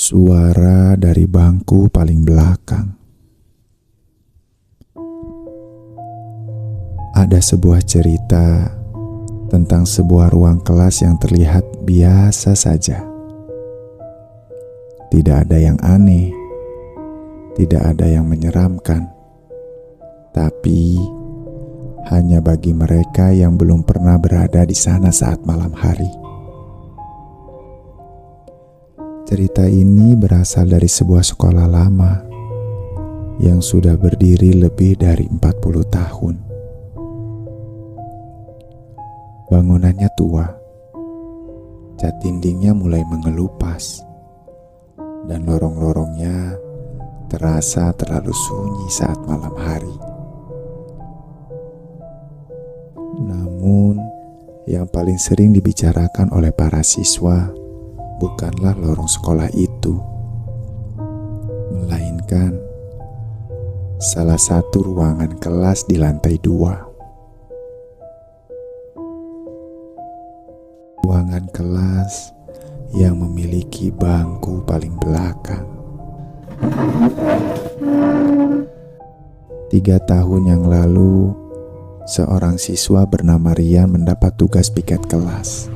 Suara dari bangku paling belakang. Ada sebuah cerita tentang sebuah ruang kelas yang terlihat biasa saja. Tidak ada yang aneh, tidak ada yang menyeramkan, tapi hanya bagi mereka yang belum pernah berada di sana saat malam hari. Cerita ini berasal dari sebuah sekolah lama yang sudah berdiri lebih dari 40 tahun. Bangunannya tua, cat dindingnya mulai mengelupas, dan lorong-lorongnya terasa terlalu sunyi saat malam hari. Namun, yang paling sering dibicarakan oleh para siswa bukanlah lorong sekolah itu, melainkan salah satu ruangan kelas di lantai 2. Ruangan kelas yang memiliki bangku paling belakang. 3 tahun yang lalu, seorang siswa bernama Rian mendapat tugas piket kelas.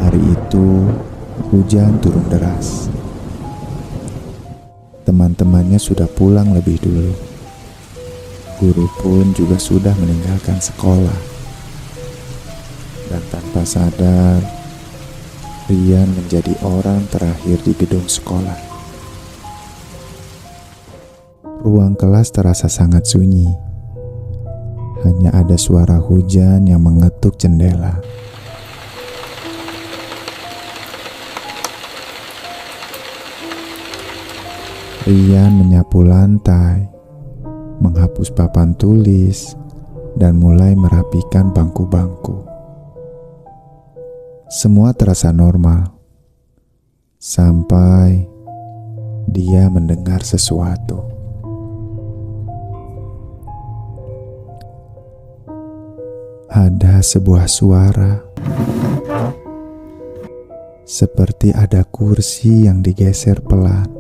Hari itu, hujan turun deras. Teman-temannya sudah pulang lebih dulu. Guru pun juga sudah meninggalkan sekolah. Dan tanpa sadar, Rian menjadi orang terakhir di gedung sekolah. Ruang kelas terasa sangat sunyi. Hanya ada suara hujan yang mengetuk jendela. Rian menyapu lantai, menghapus papan tulis, dan mulai merapikan bangku-bangku. Semua terasa normal, sampai dia mendengar sesuatu. Ada sebuah suara, seperti ada kursi yang digeser pelan.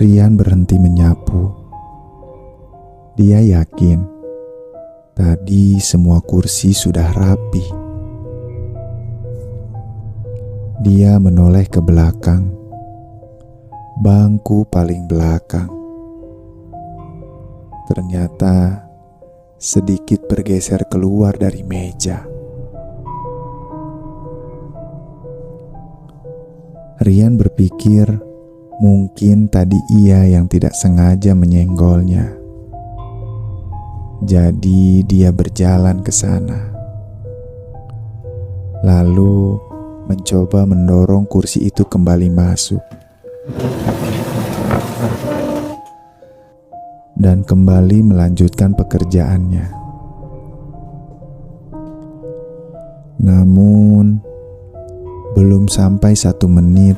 Rian berhenti menyapu. Dia yakin tadi semua kursi sudah rapi. Dia menoleh ke belakang, bangku paling belakang. Ternyata sedikit bergeser keluar dari meja. Rian berpikir mungkin tadi ia yang tidak sengaja menyenggolnya. Jadi dia berjalan ke sana. Lalu mencoba mendorong kursi itu kembali masuk. Dan kembali melanjutkan pekerjaannya. Namun, belum sampai 1 menit,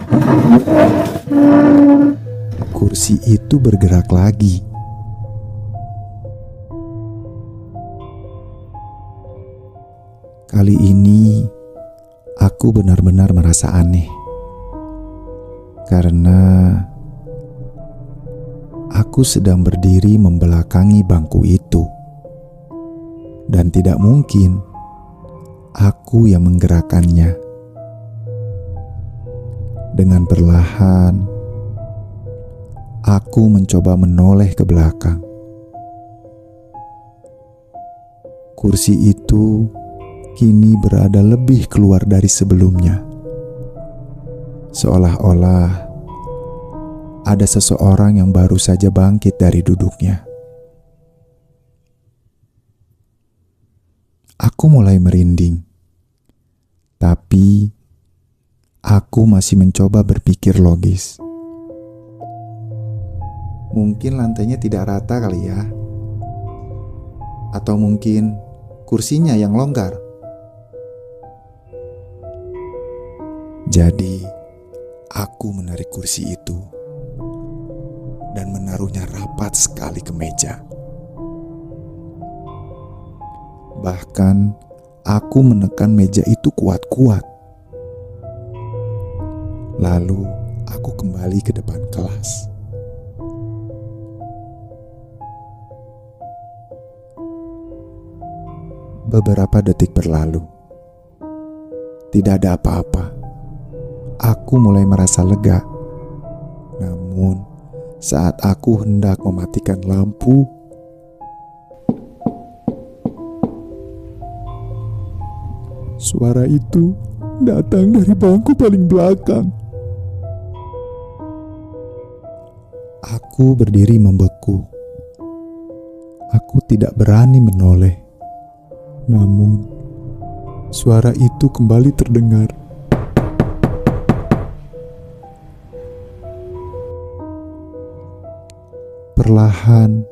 kursi itu bergerak lagi. Kali ini, aku benar-benar merasa aneh. Karena aku sedang berdiri membelakangi bangku itu. Dan tidak mungkin aku yang menggerakkannya. Dengan perlahan, aku mencoba menoleh ke belakang. Kursi itu kini berada lebih keluar dari sebelumnya. Seolah-olah ada seseorang yang baru saja bangkit dari duduknya. Aku mulai merinding. Tapi aku masih mencoba berpikir logis. Mungkin lantainya tidak rata kali ya. Atau mungkin kursinya yang longgar. Jadi, aku menarik kursi itu dan menaruhnya rapat sekali ke meja. Bahkan, aku menekan meja itu kuat-kuat Lalu aku kembali ke depan kelas. Beberapa detik berlalu. Tidak ada apa-apa. Aku mulai merasa lega. Namun, saat aku hendak mematikan lampu, suara itu datang dari bangku paling belakang. Aku berdiri membeku. Aku tidak berani menoleh. Namun, suara itu kembali terdengar. Perlahan,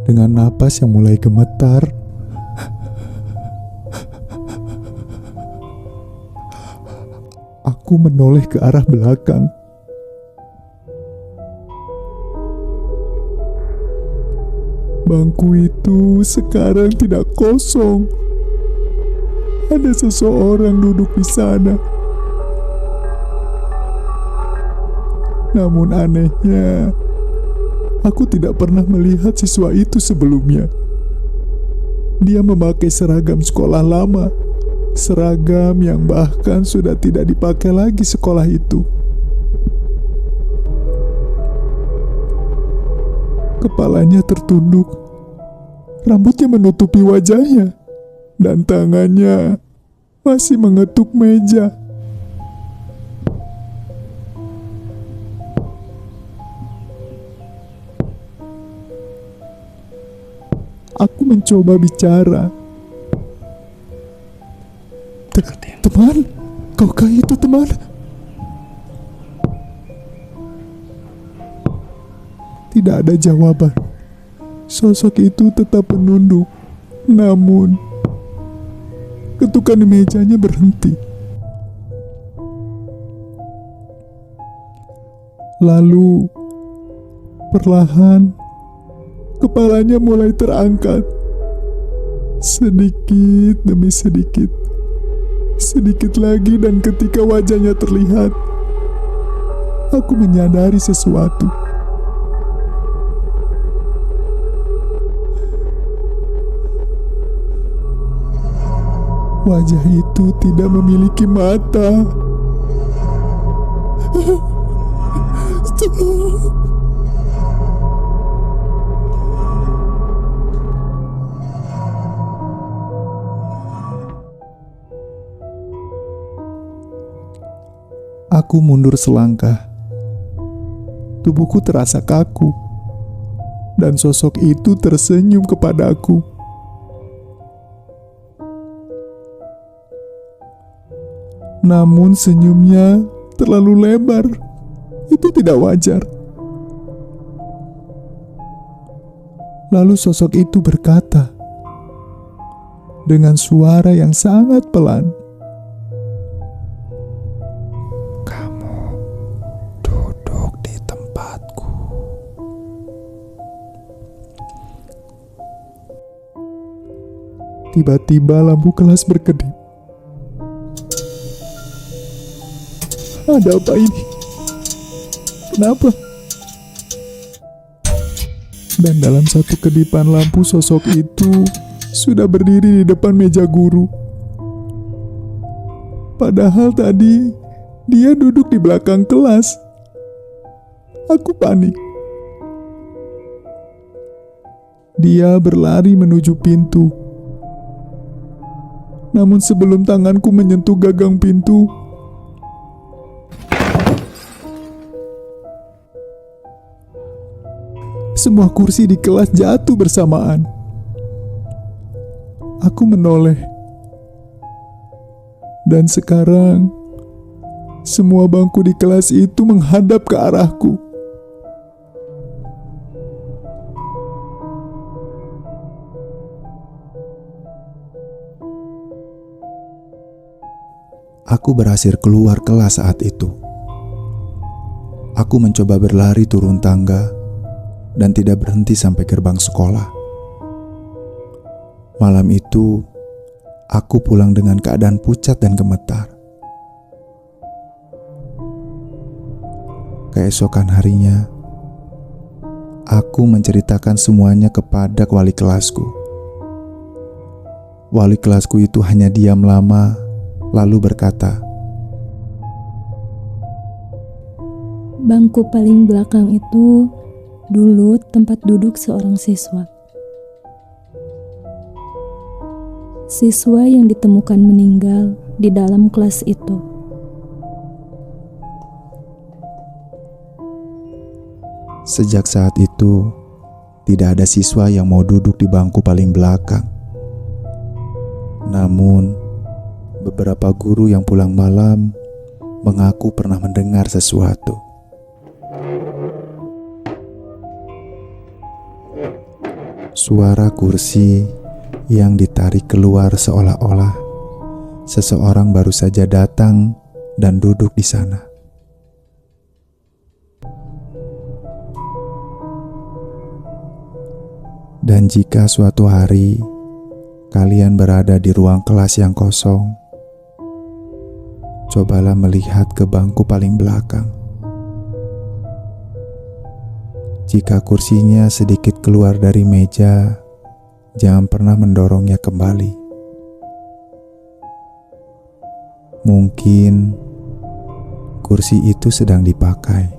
dengan napas yang mulai gemetar, aku menoleh ke arah belakang. Bangku itu sekarang tidak kosong. Ada seseorang duduk di sana. Namun anehnya, aku tidak pernah melihat siswa itu sebelumnya. Dia memakai seragam sekolah lama, seragam yang bahkan sudah tidak dipakai lagi sekolah itu. Kepalanya tertunduk, rambutnya menutupi wajahnya, dan tangannya masih mengetuk meja. Aku mencoba bicara. Teman, kaukah itu teman? Tidak ada jawaban. Sosok itu tetap menunduk. Namun, ketukan di mejanya berhenti. Lalu, perlahan, kepalanya mulai terangkat. Sedikit demi sedikit. Sedikit lagi dan ketika wajahnya terlihat, aku menyadari sesuatu. Wajah itu tidak memiliki mata. Aku mundur selangkah. Tubuhku terasa kaku. Dan sosok itu tersenyum kepadaku. Namun senyumnya terlalu lebar. Itu tidak wajar. Lalu sosok itu berkata dengan suara yang sangat pelan, "Kamu duduk di tempatku." Tiba-tiba lampu kelas berkedip. Ada apa ini? Kenapa? Dan dalam satu kedipan lampu, sosok itu sudah berdiri di depan meja guru. Padahal tadi dia duduk di belakang kelas. Aku panik. Dia berlari menuju pintu. Namun sebelum tanganku menyentuh gagang pintu, semua kursi di kelas jatuh bersamaan. Aku menoleh. Dan sekarang, semua bangku di kelas itu menghadap ke arahku. Aku berhasil keluar kelas saat itu. Aku mencoba berlari turun tangga dan tidak berhenti sampai gerbang sekolah. Malam itu, aku pulang dengan keadaan pucat dan gemetar. keesokan harinya, aku menceritakan semuanya kepada wali kelasku. Wali kelasku itu hanya diam lama, lalu berkata, "Bangku paling belakang itu dulu tempat duduk seorang siswa. Siswa yang ditemukan meninggal di dalam kelas itu. Sejak saat itu, tidak ada siswa yang mau duduk di bangku paling belakang. Namun, beberapa guru yang pulang malam mengaku pernah mendengar sesuatu. Suara kursi yang ditarik keluar seolah-olah seseorang baru saja datang dan duduk di sana. Dan jika suatu hari kalian berada di ruang kelas yang kosong, cobalah melihat ke bangku paling belakang. Jika kursinya sedikit keluar dari meja, jangan pernah mendorongnya kembali. Mungkin kursi itu sedang dipakai.